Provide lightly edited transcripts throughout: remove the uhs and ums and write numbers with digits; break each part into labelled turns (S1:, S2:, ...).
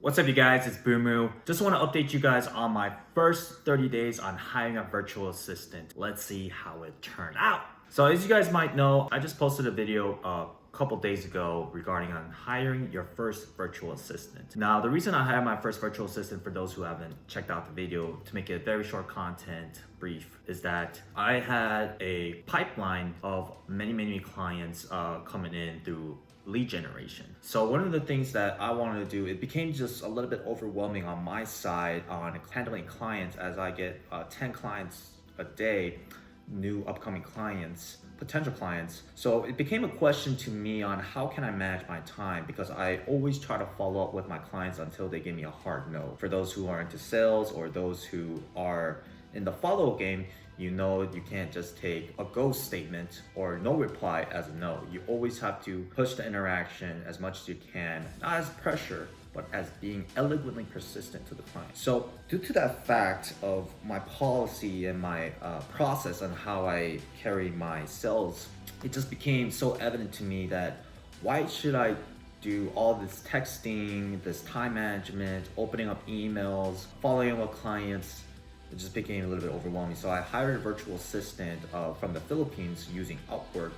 S1: What's up, you guys? It's Boomoo. Just want to update you guys on my first 30 days on hiring a virtual assistant. Let's see how it turned out. So as you guys might know, I just posted a video a couple days ago regarding on hiring your first virtual assistant. Now, the reason I hired my first virtual assistant, for those who haven't checked out the video, to make it very short content brief, is that I had a pipeline of many clients coming in through lead generation. So one of the things that I wanted to do, it became just a little bit overwhelming on my side on handling clients, as I get 10 clients a day, new upcoming clients, potential clients. So it became a question to me on how can I manage my time, because I always try to follow up with my clients until they give me a hard no. For those who are into sales or those who are in the follow game, you know you can't just take a ghost statement or no reply as a no. You always have to push the interaction as much as you can, not as pressure, but as being eloquently persistent to the client. So due to that fact of my policy and my process on how I carry my sales, it just became so evident to me that why should I do all this texting, this time management, opening up emails, following up with clients. It just became a little bit overwhelming. So I hired a virtual assistant from the Philippines using Upwork.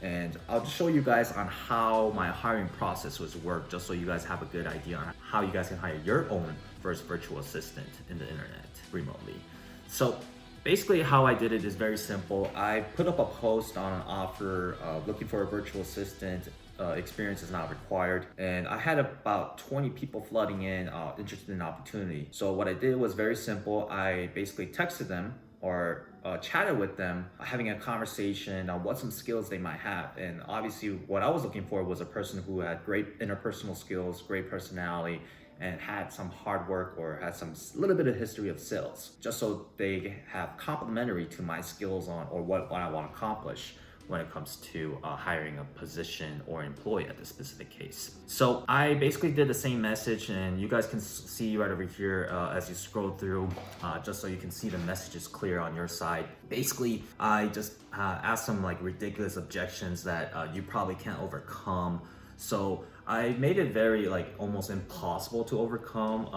S1: And I'll just show you guys on how my hiring process was worked, just so you guys have a good idea on how you guys can hire your own first virtual assistant in the internet remotely. So basically how I did it is very simple. I put up a post on an offer looking for a virtual assistant. Experience is not required, and I had about 20 people flooding in interested in the opportunity. So what I did was very simple. I basically texted them or chatted with them, having a conversation on what some skills they might have. And obviously what I was looking for was a person who had great interpersonal skills, great personality, and had some hard work or had some little bit of history of sales, just so they have complementary to my skills on or what I want to accomplish when it comes to hiring a position or employee at the specific case. So I basically did the same message, and you guys can see right over here as you scroll through, just so you can see the message is clear on your side. Basically, I just asked some like ridiculous objections that you probably can't overcome. So I made it very like almost impossible to overcome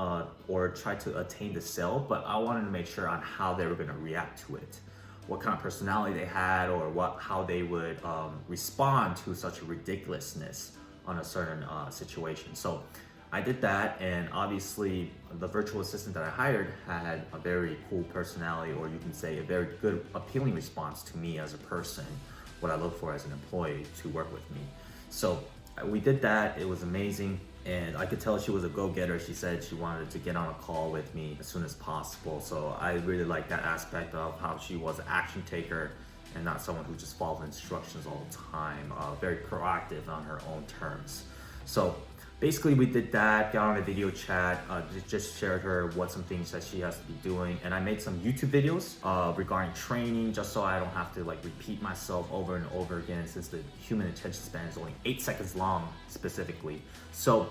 S1: or try to attain the sale, but I wanted to make sure on how they were going to react to it, what kind of personality they had, or how they would respond to such ridiculousness on a certain situation. So I did that, and obviously the virtual assistant that I hired had a very cool personality, or you can say a very good, appealing response to me as a person, what I look for as an employee to work with me. So we did that. It was amazing. And I could tell she was a go-getter. She said she wanted to get on a call with me as soon as possible. So I really like that aspect of how she was an action taker and not someone who just follows instructions all the time. Very proactive on her own terms. So basically we did that, got on a video chat, just shared her what some things that she has to be doing. And I made some YouTube videos regarding training, just so I don't have to like repeat myself over and over again, since the human attention span is only 8 seconds long specifically. So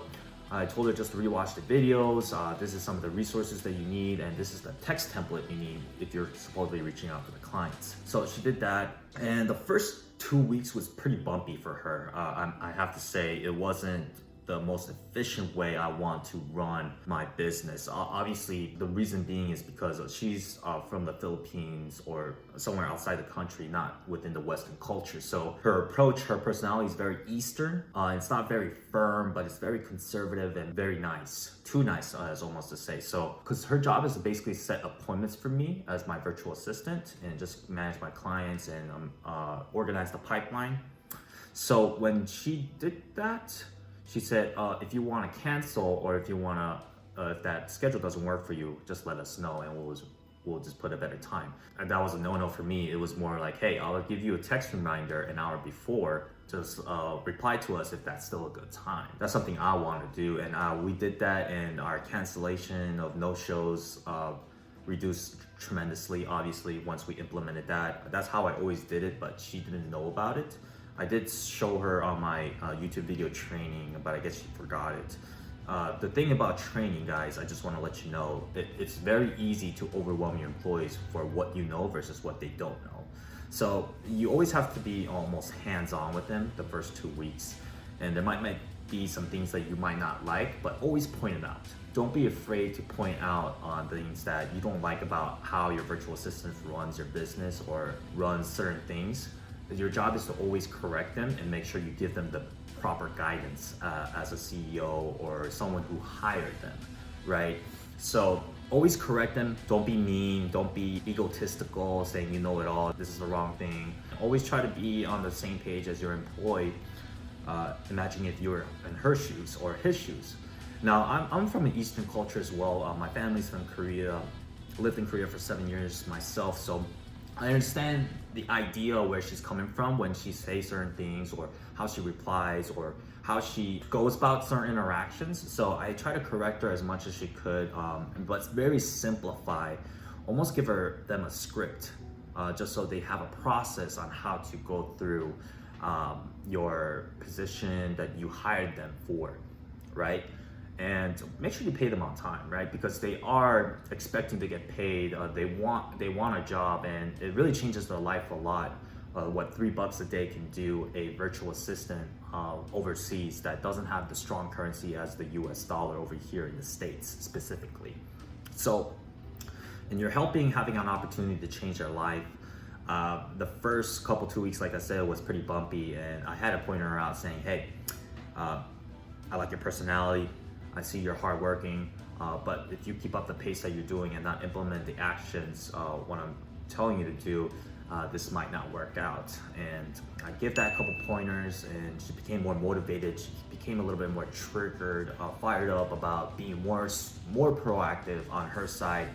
S1: I told her just to rewatch the videos. This is some of the resources that you need, and this is the text template you need if you're supposedly reaching out to the clients. So she did that, and the first 2 weeks was pretty bumpy for her. I have to say, it wasn't the most efficient way I want to run my business. Obviously, the reason being is because she's from the Philippines or somewhere outside the country, not within the Western culture. So her approach, her personality is very Eastern. It's not very firm, but it's very conservative and very nice. Too nice, as almost to say. So, because her job is to basically set appointments for me as my virtual assistant and just manage my clients and organize the pipeline. So when she did that, she said, if you want to cancel, or if you want to, if that schedule doesn't work for you, just let us know and we'll just put a better time. And that was a no-no for me. It was more like, hey, I'll give you a text reminder an hour before. Just reply to us if that's still a good time. That's something I want to do. And we did that, and our cancellation of no-shows reduced tremendously, obviously, once we implemented that. That's how I always did it, but she didn't know about it. I did show her on my YouTube video training, but I guess she forgot it. The thing about training, guys, I just want to let you know that it's very easy to overwhelm your employees for what you know versus what they don't know. So you always have to be almost hands-on with them the first 2 weeks. And there might be some things that you might not like, but always point it out. Don't be afraid to point out on things that you don't like about how your virtual assistant runs your business or runs certain things. Your job is to always correct them and make sure you give them the proper guidance as a CEO or someone who hired them, right? So always correct them. Don't be mean. Don't be egotistical, saying you know it all. This is the wrong thing. Always try to be on the same page as your employee. Imagine if you were in her shoes or his shoes. Now, I'm from an Eastern culture as well. My family's from Korea. I lived in Korea for 7 years myself, so I understand the idea where she's coming from when she says certain things, or how she replies, or how she goes about certain interactions. So I try to correct her as much as she could, but very simplify, almost give them a script, just so they have a process on how to go through your position that you hired them for, right? And make sure you pay them on time, right? Because they are expecting to get paid. They want a job, and it really changes their life a lot. What $3 a day can do a virtual assistant overseas that doesn't have the strong currency as the US dollar over here in the States specifically. So, and you're having an opportunity to change their life. The first 2 weeks, like I said, was pretty bumpy, and I had to point her out saying, hey, I like your personality. I see you're hardworking, but if you keep up the pace that you're doing and not implement the actions, what I'm telling you to do, this might not work out. And I give that a couple pointers, and she became more motivated. She became a little bit more triggered, fired up about being more proactive on her side,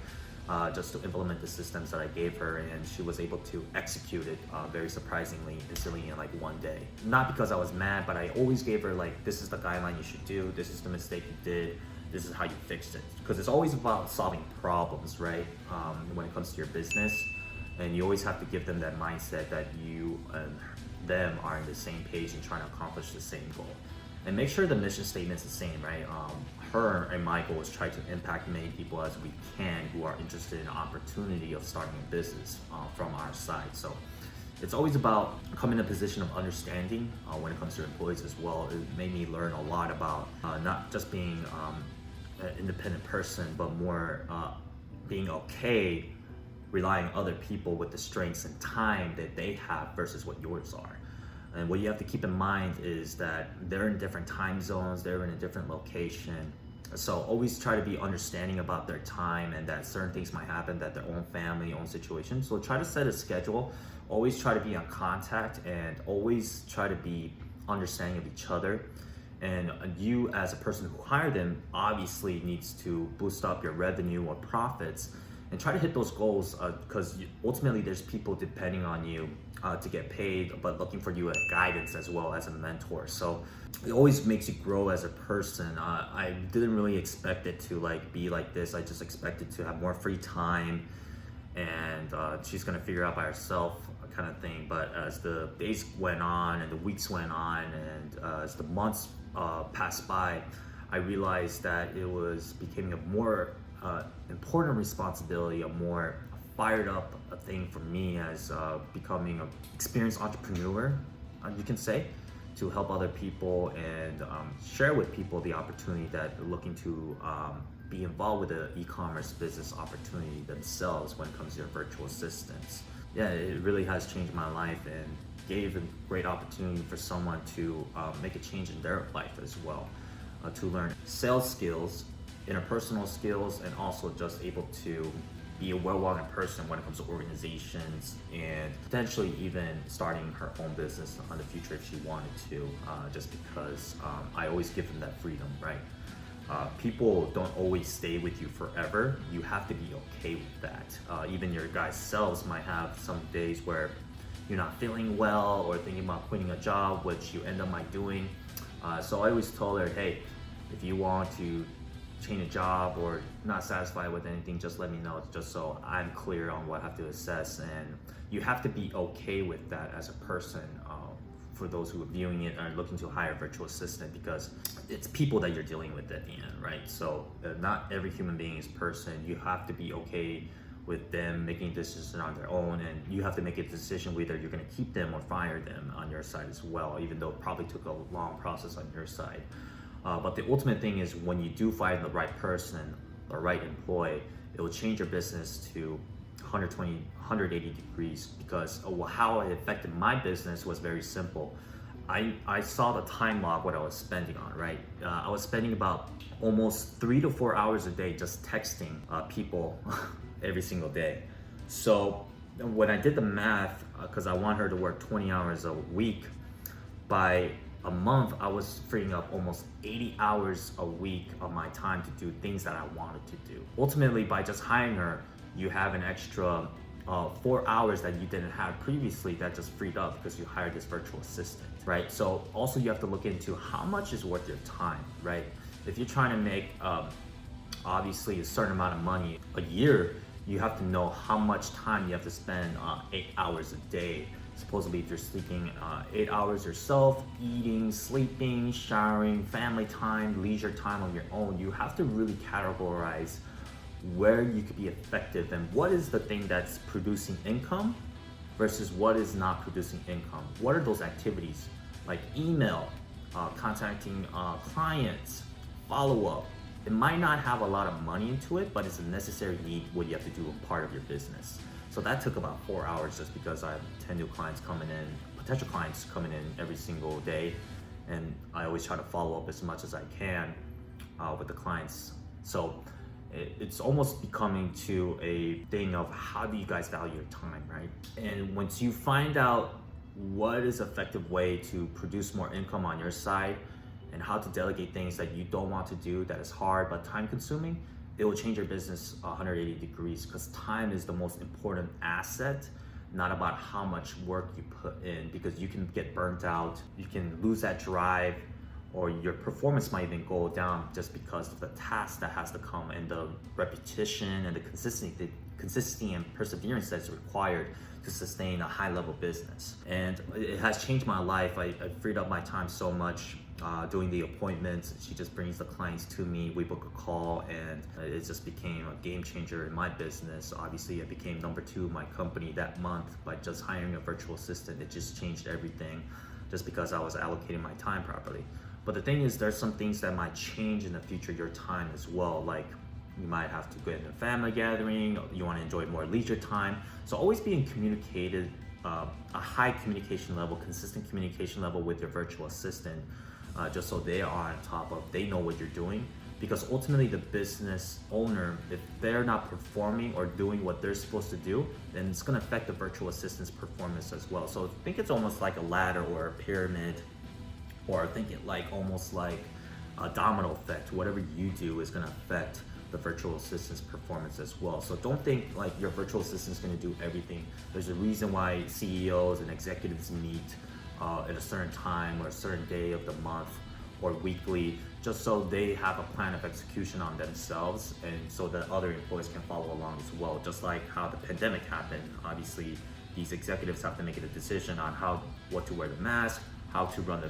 S1: just to implement the systems that I gave her, and she was able to execute it very surprisingly, instantly in like 1 day. Not because I was mad, but I always gave her like, this is the guideline you should do, this is the mistake you did, this is how you fixed it. Because it's always about solving problems, right? When it comes to your business, and you always have to give them that mindset that you and them are on the same page and trying to accomplish the same goal. And make sure the mission statement's the same, right? Her and my goal is try to impact many people as we can who are interested in the opportunity of starting a business from our side. So it's always about coming in a position of understanding when it comes to employees as well. It made me learn a lot about not just being an independent person, but more being okay relying on other people with the strengths and time that they have versus what yours are. And what you have to keep in mind is that they're in different time zones, they're in a different location. So always try to be understanding about their time, and that certain things might happen, that their own family, own situation. So try to set a schedule, always try to be on contact, and always try to be understanding of each other. And you as a person who hired them obviously needs to boost up your revenue or profits and try to hit those goals, because ultimately there's people depending on you to get paid, but looking for you as guidance as well as a mentor. So it always makes you grow as a person. I didn't really expect it to be like this. I just expected to have more free time, and she's gonna figure out by herself kind of thing. But as the days went on and the weeks went on, and as the months passed by, I realized that it was becoming a more important responsibility, a more fired up thing for me as becoming an experienced entrepreneur, you can say, to help other people and share with people the opportunity that they're looking to be involved with the e-commerce business opportunity themselves when it comes to your virtual assistants. Yeah, it really has changed my life and gave a great opportunity for someone to make a change in their life as well, to learn sales skills, interpersonal skills, and also just able to be a well-rounded person when it comes to organizations, and potentially even starting her own business in the future if she wanted to, just because I always give them that freedom, right? People don't always stay with you forever. You have to be okay with that. Even your guys' selves might have some days where you're not feeling well or thinking about quitting a job, which you end up doing. So I always told her, hey, if you want to change a job or not satisfied with anything, just let me know, just so I'm clear on what I have to assess. And you have to be okay with that as a person, for those who are viewing it and are looking to hire a virtual assistant, because it's people that you're dealing with at the end, right? So not every human being is person. You have to be okay with them making decisions on their own, and you have to make a decision whether you're going to keep them or fire them on your side as well, even though it probably took a long process on your side. But the ultimate thing is when you do find the right person, the right employee, it will change your business to 120, 180 degrees, because how it affected my business was very simple. I saw the time log, what I was spending on, right? I was spending about almost 3 to 4 hours a day just texting people every single day. So when I did the math, because I want her to work 20 hours a week, by a month, I was freeing up almost 80 hours a week of my time to do things that I wanted to do. Ultimately, by just hiring her, you have an extra 4 hours that you didn't have previously that just freed up because you hired this virtual assistant, right? So also you have to look into how much is worth your time, right? If you're trying to make obviously a certain amount of money a year, you have to know how much time you have to spend 8 hours a day. Supposedly if you're sleeping 8 hours yourself, eating, sleeping, showering, family time, leisure time on your own, you have to really categorize where you could be effective and what is the thing that's producing income versus what is not producing income. What are those activities like email, contacting clients, follow-up? It might not have a lot of money into it, but it's a necessary need what you have to do a part of your business. So that took about 4 hours just because I have 10 new clients coming in, potential clients coming in every single day. And I always try to follow up as much as I can with the clients. So it's almost becoming to a thing of how do you guys value your time, right? And once you find out what is an effective way to produce more income on your side and how to delegate things that you don't want to do that is hard but time consuming, it will change your business 180 degrees, because time is the most important asset, not about how much work you put in, because you can get burnt out, you can lose that drive, or your performance might even go down just because of the task that has to come and the repetition and the consistency and perseverance that's required to sustain a high level business. And it has changed my life. I freed up my time so much doing the appointments. She just brings the clients to me, we book a call, and it just became a game changer in my business. Obviously, I became number 2 in my company that month by just hiring a virtual assistant. It just changed everything just because I was allocating my time properly. But the thing is, there's some things that might change in the future, your time as well. Like you might have to go in a family gathering, you want to enjoy more leisure time. So always being communicated, a high communication level, consistent communication level with your virtual assistant, just so they are on top of, they know what you're doing. Because ultimately the business owner, if they're not performing or doing what they're supposed to do, then it's going to affect the virtual assistant's performance as well. So I think it's almost like a ladder or a pyramid, or think it like almost like a domino effect. Whatever you do is going to affect the virtual assistant's performance as well. So don't think like your virtual assistant is going to do everything. There's a reason why CEOs and executives meet at a certain time or a certain day of the month or weekly, just so they have a plan of execution on themselves and so that other employees can follow along as well. Just like how the pandemic happened, obviously these executives have to make a decision on what to wear the mask, how to run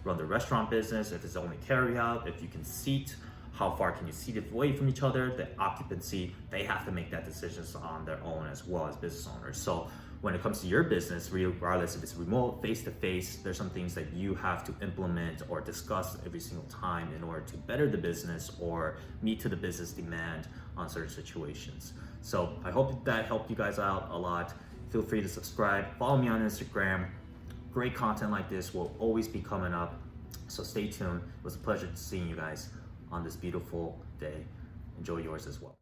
S1: the restaurant business, if it's only carry out, if you can seat, how far can you seat away from each other, the occupancy, they have to make that decisions on their own as well as business owners. So when it comes to your business, regardless if it's remote, face-to-face, there's some things that you have to implement or discuss every single time in order to better the business or meet to the business demand on certain situations. So I hope that helped you guys out a lot. Feel free to subscribe, follow me on Instagram. Great content like this will always be coming up, so stay tuned. It was a pleasure seeing you guys on this beautiful day. Enjoy yours as well.